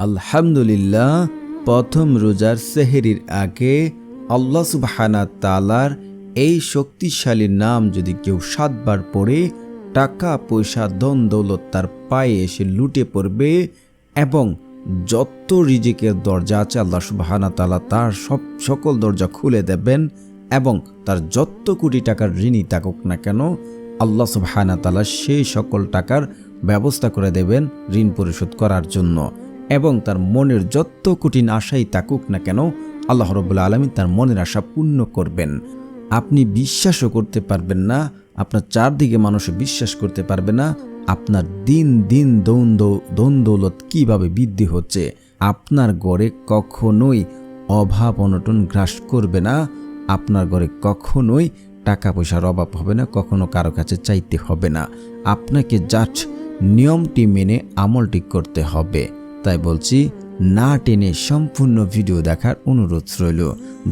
আলহামদুলিল্লাহ, প্রথম রোজার সেহরির আগে আল্লাহ সুবহানাহু ওয়া তাআলার এই শক্তিশালী নাম যদি কেউ 7 বার পড়ে, টাকা পয়সা ধন দৌলত তার পায়ে এসে লুটে পড়বে এবং যত রিজিকের দরজা আছে আল্লাহ সুবহানাহু ওয়া তাআলা তার সকল দরজা খুলে দেবেন এবং তার যত কোটি টাকার ঋণই থাকুক না কেন আল্লাহ সুবহানাহু ওয়া তাআলা সেই সকল টাকার ব্যবস্থা করে দেবেন ঋণ পরিশোধ করার জন্য। এবং তার মনের যত কঠিন আশাই থাকুক না কেন আল্লাহ রাব্বুল আলামিন তার মনের আশা পূর্ণ করবেন। আপনি বিশ্বাসও করতে পারবেন না, আপনার চারদিকে মানুষও বিশ্বাস করতে পারবে না আপনার দিন দিন দন দৌলত কীভাবে বৃদ্ধি হচ্ছে। আপনার ঘরে কখনোই অভাব অনটন গ্রাস করবে না, আপনার ঘরে কখনোই টাকা পয়সার অভাব হবে না, কখনো কারো কাছে চাইতে হবে না। আপনাকে জাস্ট নিয়মটি মেনে আমলটি করতে হবে। তাই বলছি, না টেনে সম্পূর্ণ ভিডিও দেখার অনুরোধ রইল।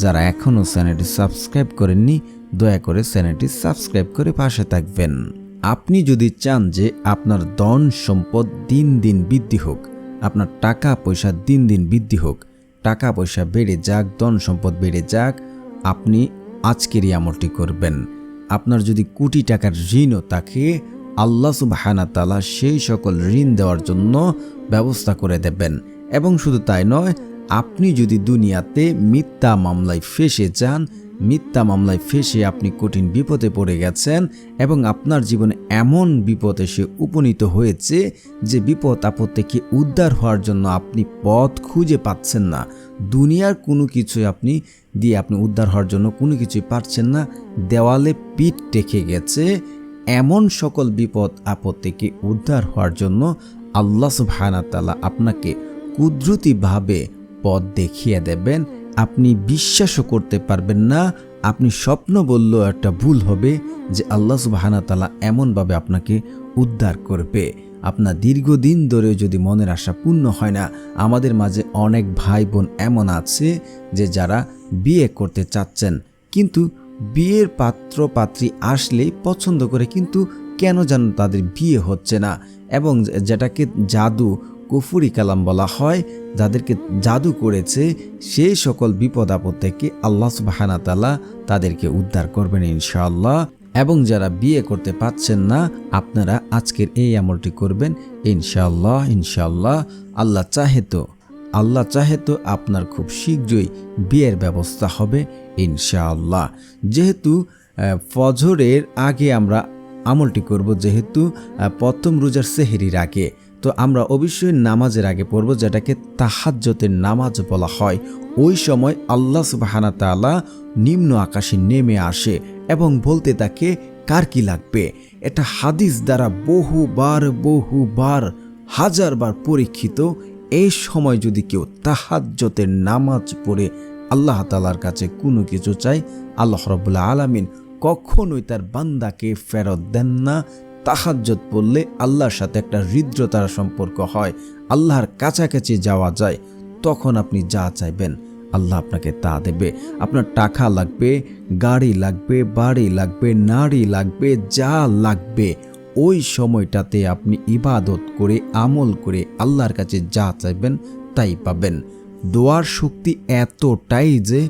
যারা এখনও চ্যানেলটি সাবস্ক্রাইব করেননি দয়া করে চ্যানেলটি সাবস্ক্রাইব করে পাশে থাকবেন। আপনি যদি চান যে আপনার ধন সম্পদ দিন দিন বৃদ্ধি হোক, আপনার টাকা পয়সা দিন দিন বৃদ্ধি হোক, টাকা পয়সা বেড়ে যাক, ধন সম্পদ বেড়ে যাক, আপনি আজকেরই আমলটি করবেন। আপনার যদি কোটি টাকার ঋণও থাকে আল্লাহ সুবহানাহু ওয়া তাআলা সেই সকল ঋণ দেওয়ার জন্য ব্যবস্থা করে দেবেন। এবং শুধু তাই নয়, আপনি যদি দুনিয়াতে মিথ্যা মামলায় ফেঁসে যান, মিথ্যা মামলায় ফেঁসে আপনি কঠিন বিপদে পড়ে গেছেন এবং আপনার জীবনে এমন বিপদ এসে উপনীত হয়েছে যে বিপদ আপদ থেকে উদ্ধার হওয়ার জন্য আপনি পথ খুঁজে পাচ্ছেন না, দুনিয়ার কোনো কিছুই আপনি উদ্ধার হওয়ার জন্য কোনো কিছুই পারছেন না, দেওয়ালে পিঠ টেকে গেছে, এমন সকল বিপদ আপদ থেকে উদ্ধার হওয়ার জন্য আল্লাহ সুবহানাহু ওয়া তাআলা আপনাকে কুদরতিভাবে পথ দেখিয়ে দেবেন। আপনি বিশ্বাসও করতে পারবেন না, আপনি স্বপ্ন বললেও একটা ভুল হবে যে আল্লাহ সুবহানাহু ওয়া তাআলা এমনভাবে আপনাকে উদ্ধার করবে। আপনার দীর্ঘদিন ধরে যদি মনের আশা পূর্ণ হয় না, আমাদের মাঝে অনেক ভাই বোন এমন আছে যে যারা বিয়ে করতে চাচ্ছেন, কিন্তু বিয়ের পাত্র পাত্রী আসলেই পছন্দ করে, কিন্তু কেন যেন তাদের বিয়ে হচ্ছে না। এবং যেটাকে জাদু কুফরি কালাম বলা হয়, যাদেরকে জাদু করেছে সেই সকল বিপদ আপদ থেকে আল্লাহ সুবহানাহু ওয়া তাআলা তাদেরকে উদ্ধার করবেন ইনশাআল্লাহ। এবং যারা বিয়ে করতে পাচ্ছেন না, আপনারা আজকের এই আমলটি করবেন ইনশাআল্লাহ। ইনশাআল্লাহ আল্লাহ চাহে তো আপনার খুব শীঘ্রই বিয়ের ব্যবস্থা হবে ইনশাআল্লাহ। যেহেতু ফজরের আগে আমরা আমলটি করব, যেহেতু প্রথম রোজার সেহরির আগে, তো আমরা অবশ্যই নামাজের আগে পড়ব, যেটাকে তাহাজ্জুদের নামাজ বলা হয়। ওই সময় আল্লাহ সুবহানাহু ওয়া তাআলা নিম্ন আকাশে নেমে আসে এবং বলতে থাকে কার কি লাগবে। এটা হাদিস দ্বারা বহুবার হাজারবার পরীক্ষিত। এই সময় যদি কেউ তাহাজ্জুদের নামাজ পড়ে আল্লাহ তাআলার কাছে কোনো কিছু চায়, আল্লাহ রাব্বুল আলামিন কখনোই তার বান্দাকে ফেরত দেন না। তাহাজ্জুদ পড়লে আল্লাহর সাথে একটা হৃদ্রতার সম্পর্ক হয়, আল্লাহর কাছাকাছি যাওয়া যায়। তখন আপনি যা চাইবেন আল্লাহ আপনাকে তা দেবে। আপনার টাকা লাগবে, গাড়ি লাগবে, বাড়ি লাগবে, নারী লাগবে, যা লাগবে ওই সময়টাতে আপনি ইবাদত করে আমল করে আল্লাহর কাছে যা চাইবেন তাই পাবেন। দোয়ার শক্তি এতটাই যে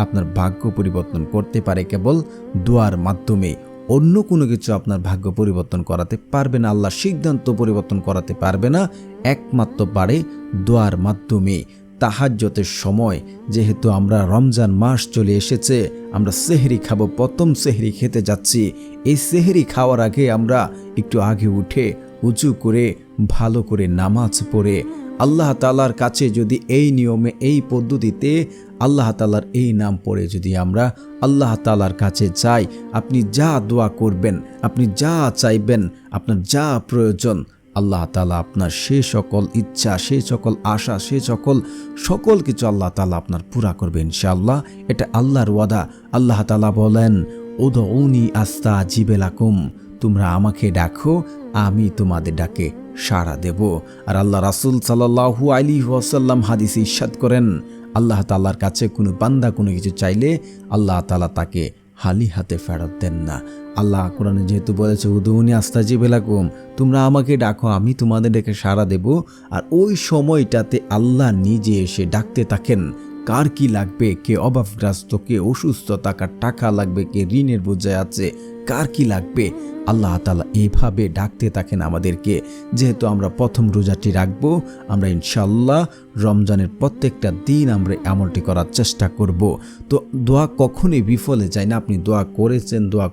আপনার ভাগ্য পরিবর্তন করতে পারে কেবল দোয়ার মাধ্যমে। অন্য কোনো কিছু আপনার ভাগ্য পরিবর্তন করাতে পারবে না, আল্লাহ সিদ্ধান্ত পরিবর্তন করাতে পারবে না, একমাত্র পারে দোয়ার মাধ্যমে। তাহাজ্জুদের সময় যেহেতু আমরা রমজান মাস চলে এসেছে, আমরা সেহরি খাবো, প্রথম সেহরি খেতে যাচ্ছি। এই সেহরি খাওয়ার আগে আমরা একটু আগে উঠে উঁচু করে ভালো করে নামাজ পড়ে আল্লাহ তাআলার কাছে যদি এই নিয়মে এই পদ্ধতিতে আল্লাহ তাআলার এই নাম পড়ে যদি আমরা আল্লাহ তাআলার কাছে চাই, আপনি যা দোয়া করবেন, আপনি যা চাইবেন, আপনার যা প্রয়োজন আল্লাহ তাআলা আপনার সেই সকল ইচ্ছা, সেই সকল আশা, সেই সকল কিছু আল্লাহ তাআলা আপনার পুরা করবে ইনশাআল্লাহ। এটা আল্লাহর ওয়াদা। আল্লাহ তাআলা বলেন, উদউনি আস্তাজিব লাকুম, তোমরা আমাকে ডাকো, আমি তোমাদের ডাকে সাড়া দেব। আর আল্লাহ রাসূল সাল্লাল্লাহু আলাইহি ওয়াসাল্লাম হাদিসে ইরশাদ করেন, আল্লাহ তাআলার কাছে কোনো বান্দা কোনো কিছু চাইলে আল্লাহ তাআলা তাকে খালি হাতে ফেরত দেন না। আল্লাহ কোরআনে যেহেতু বলেছে উদুনি আস্তাজিব লাকুম, তোমরা আমাকে ডাকো আমি তোমাদের ডেকে সাড়া দেব। আর ওই সময়টাতে আল্লাহ নিজে এসে ডাকতে থাকেন, কার কি লাগবে, কে অভাবগ্রস্ত, কে অসুস্থতা, কার টাকা লাগবে, কে ঋণের বোঝায় আছে, কার কি লাগবে, আল্লাহ তাআলা এইভাবে ডাকতে থাকেন আমাদেরকে। যেহেতু আমরা প্রথম রোজাটি রাখবো, আমরা ইনশাআল্লাহ রমজানের প্রত্যেকটা দিন আমরা আমলটি করার চেষ্টা করব। তো দোয়া কখনোই বিফলে যায় না। আপনি দোয়া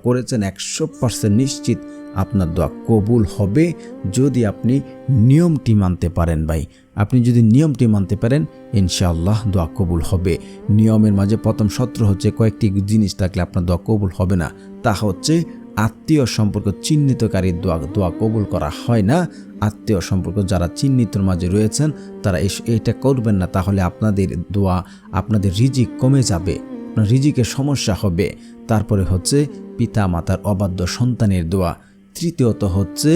করেছেন 100% নিশ্চিত আপনার দোয়া কবুল হবে যদি আপনি নিয়মটি মানতে পারেন। ভাই, আপনি যদি নিয়মটি মানতে পারেন ইনশাআল্লাহ দোয়া কবুল হবে। নিয়মের মাঝে প্রথম সূত্র হচ্ছে, কয়েকটি জিনিস থাকলে আপনার দোয়া কবুল হবে না। তা হচ্ছে আত্মীয় সম্পর্ক চিহ্নিতকারী দোয়া কবুল করা হয় না। আত্মীয় সম্পর্ক যারা চিহ্নিতর মাঝে রয়েছেন তারা এটা করবেন না, তাহলে আপনাদের দোয়া, আপনাদের রিজিক কমে যাবে, আপনার রিজিকের সমস্যা হবে। তারপরে হচ্ছে পিতা মাতার অবাধ্য সন্তানের দোয়া। তৃতীয়ত হচ্ছে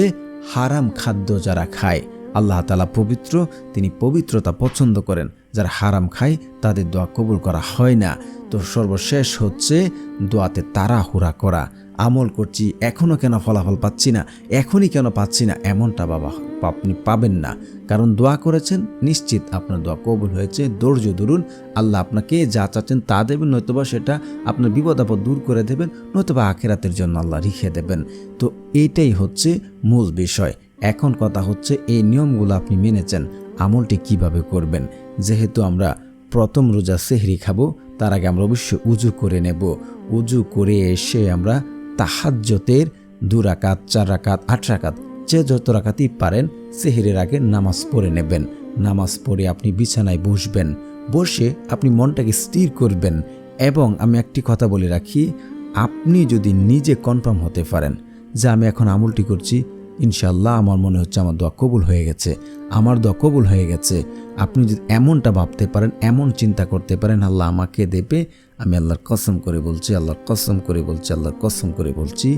হারাম খাদ্য যারা খায়, আল্লাহ তাআলা পবিত্র, তিনি পবিত্রতা পছন্দ করেন। যারা হারাম খায় তাদের দোয়া কবুল করা হয় না। তো সর্বশেষ হচ্ছে দোয়াতে তাড়াহুড়া করা। আমল করছি, এখনও কেন ফলাফল পাচ্ছি না, এখনই কেন পাচ্ছি না, এমনটা বাবা আপনি পাবেন না। কারণ দোয়া করেছেন, নিশ্চিত আপনার দোয়া কবুল হয়েছে। ধৈর্য ধরুন, আল্লাহ আপনাকে যা চাচ্ছেন তা দেবেন, নয়তোবা সেটা আপনার বিপদ আপদ দূর করে দেবেন, নয়তোবা আখিরাতের জন্য আল্লাহ রেখে দেবেন। তো এইটাই হচ্ছে মূল বিষয়। এখন কথা হচ্ছে এই নিয়মগুলো আপনি মেনেছেন, আমলটি কিভাবে করবেন। যেহেতু আমরা প্রথম রোজা সেহরি খাবো, তার আগে আমরা অবশ্যই উজু করে নেব। উজু করে এসে আমরা তাহাজ্জুদের 2 রাকাত, 4 রাকাত, 8 রাকাত, যে যত রাকাতই পারেন সেহরির আগে নামাজ পড়ে নেবেন। নামাজ পড়ে আপনি বিছানায় বসবেন, বসে আপনি মনটাকে স্থির করবেন। এবং আমি একটি কথা বলে রাখি, আপনি যদি নিজে কনফার্ম হতে পারেন যে আমি এখন আমলটি করছি, ইনশাআল্লাহ আমার মনে হচ্ছে আমার দোয়া কবুল হয়ে গেছে, আমার দোয়া কবুল হয়ে গেছে। আপনি যদি এমনটা ভাবতে পারেন, এমন চিন্তা করতে পারেন আল্লাহ আমাকে দেবে, আমি আল্লাহর কসম করে বলছি, আল্লাহর কসম করে বলছি, আল্লাহর কসম করে বলছি,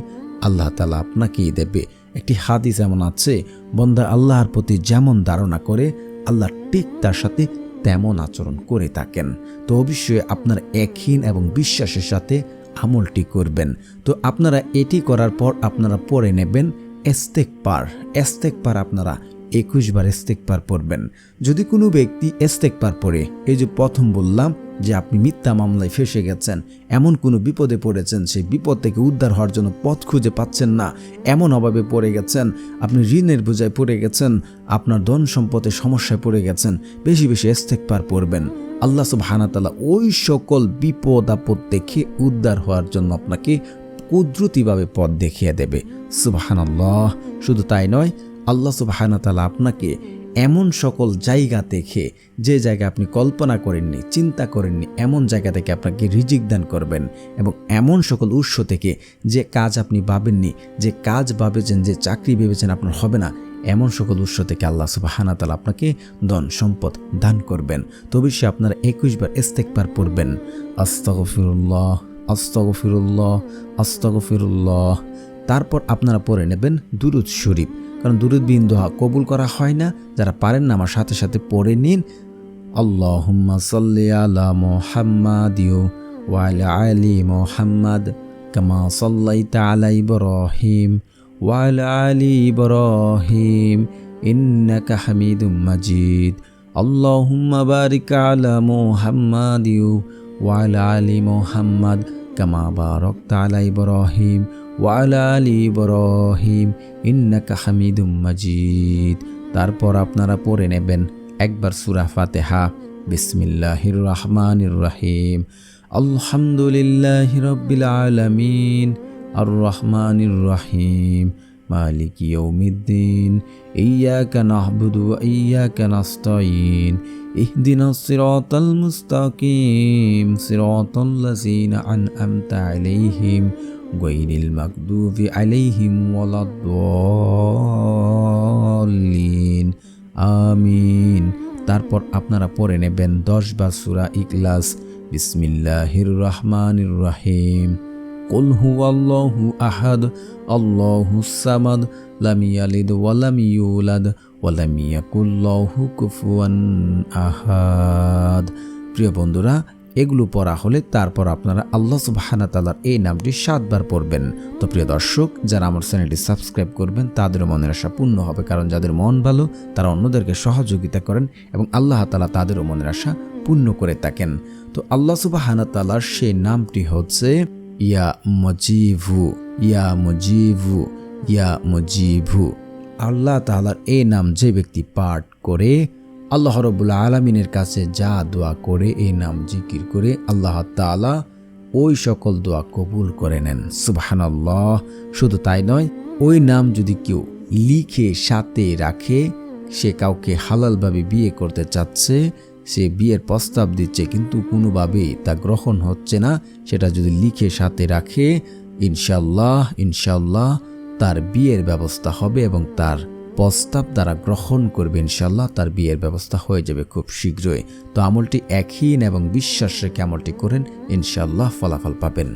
আল্লাহ তাআলা আপনাকেই দেবে। একটি হাদিস এমন আছে, বান্দা আল্লাহর প্রতি যেমন ধারণা করে আল্লাহ ঠিক তার সাথে তেমন আচরণ করে থাকেন। তো অবশ্যই আপনার ইয়াকিন এবং বিশ্বাসের সাথে আমলটি করবেন। তো আপনারা এটি করার পর আপনারা পড়ে নেবেন ইস্তেগফার। আপনারা 21 বার ইস্তেগফার পড়বেন। যদি কোনো ব্যক্তি ইস্তেগফার পড়ে, এই যে প্রথম বললাম যে আপনি মিথ্যা মামলায় ফেসে গেছেন, এমন কোনো বিপদে পড়েছেন, সেই বিপদ থেকে উদ্ধার হওয়ার জন্য পথ খুঁজে পাচ্ছেন না, এমন অভাবে পড়ে গেছেন, আপনি ঋণের বোঝায় পড়ে গেছেন, আপনার ধন সম্পদের সমস্যায় পড়ে গেছেন, বেশি বেশি ইস্তেগফার পড়বেন। আল্লাহ সুবহানাহু ওয়া তাআলা ওই সকল বিপদ আপদ থেকে উদ্ধার হওয়ার জন্য আপনাকে কুদরতিভাবে পথ দেখিয়ে দেবে। সুবহানাল্লাহ। শুধু তাই নয়, আল্লাহ সুবহানাহু ওয়া তাআলা আপনাকে এমন সকল জায়গা থেকে, যে জায়গা আপনি কল্পনা করেননি, চিন্তা করেননি, এমন জায়গা থেকে আপনাকে রিজিক দান করবেন। এবং এমন সকল উৎস থেকে যে কাজ আপনি ভাবেননি, যে কাজ ভাবেছেন, যে চাকরি ভেবেছেন আপনার হবে না, এমন সকল উৎস থেকে আল্লাহ সুবহানাহু ওয়া তাআলা আপনাকে ধন সম্পদ দান করবেন। তো অবশ্যই আপনারা 21 বার ইস্তেগফার পড়বেন। আস্তাগফিরুল্লাহ, আস্তাগফিরুল্লাহ, আস্তাগফিরুল্লাহ। তারপর আপনারা পড়ে নেবেন দুরুদ শরীফ, কারণ দুরুদবিহীন দোয়া কবুল করা হয় না। যারা পারেন না আমার সাথে সাথে পড়ে নিন। আল্লাহুম্মা সাল্লি আলা মুহাম্মাদিও ওয়া আলা আলি মুহাম্মাদ কামা সাল্লাইতা আলা ইব্রাহিম ওয়া আলা আলি ইব্রাহিম ইন্নাকা হামিদুম মাজিদ। আল্লাহুম্মা বারিক আলা মুহাম্মাদিও ওয়া আলা আলি মুহাম্মাদ কামা বারাকতা আলা ইব্রাহিম ওয়া আলা আলি ইব্রাহিম ইন্নাকা হামিদুম মাজিদ। তারপর আপনারা পড়ে নেবেন একবার সূরা ফাতিহা। বিসমিল্লাহির রহমানির রহিম। আলহামদুলিল্লাহি রাব্বিল আলামিন আর রহমানির রহিম মালিকি ইয়াউমিদ্দিন ইয়্যাকা না'বুদু ওয়া ইয়্যাকা নাস্তাঈন ইহদিনাস সিরাতাল মুস্তাকিম সিরাতাল লাযিনা আন'আমতা আলাইহিম গায়রিল মাগদুবি আলাইহিম ওয়ালাদ-দাল্লিন আমিন। তারপর আপনারা পড়ে নেবেন 10 বার সূরা ইখলাস। বিসমিল্লাহির রহমানির রহিম। কুল হুয়াল্লাহু আহাদ আল্লাহুস সামাদ লাম ইয়ালিদ ওয়া লাম ইউলাদ ওয়া লাম ইয়াকুল লাহু কুফুয়ান আহাদ। প্রিয় বন্ধুরা, এগুলো পড়া হলে তারপর আপনারা আল্লাহ সুবহানাহু ওয়া তাআলার এই নামটি 7 বার পড়বেন। তো প্রিয় দর্শক, যারা আমার চ্যানেলটি সাবস্ক্রাইব করবেন তাদেরও মনের আশা পূর্ণ হবে, কারণ যাদের মন ভালো তারা অন্যদেরকে সহযোগিতা করেন এবং আল্লাহ তাআলা তাদেরও মনের আশা পূর্ণ করে থাকেন। তো আল্লাহ সুবহানাহু ওয়া তাআলার সেই নামটি হচ্ছে ইয়া মুজিবু, ইয়া মুজিবু, ইয়া মুজিবু। আল্লাহ তাআলার এই নাম যে ব্যক্তি পাঠ করে আল্লাহ রাব্বুল আলামিনের কাছে যা দোয়া করে, এই নাম জিকির করে, আল্লাহ তাআলা ওই সকল দোয়া কবুল করে নেন। সুবহানাল্লাহ। শুধু তাই নয়, ওই নাম যদি কেউ লিখে সাথে রাখে, সে কাউকে হালালভাবে বিয়ে করতে চাচ্ছে, সে বিয়ের প্রস্তাব দিচ্ছে কিন্তু কোনোভাবেই তা গ্রহণ হচ্ছে না, সেটা যদি লিখে সাথে রাখে, ইনশাআল্লাহ তার বিয়ের ব্যবস্থা হবে এবং তার প্রস্তাব তারা গ্রহণ করবে। ইনশাআল্লাহ তার বিয়ের ব্যবস্থা হয়ে যাবে খুব শীঘ্রই। তো আমলটি একহীন এবং বিশ্বাস রেখে আমলটি করেন, ইনশাআল্লাহ ফলাফল পাবেন।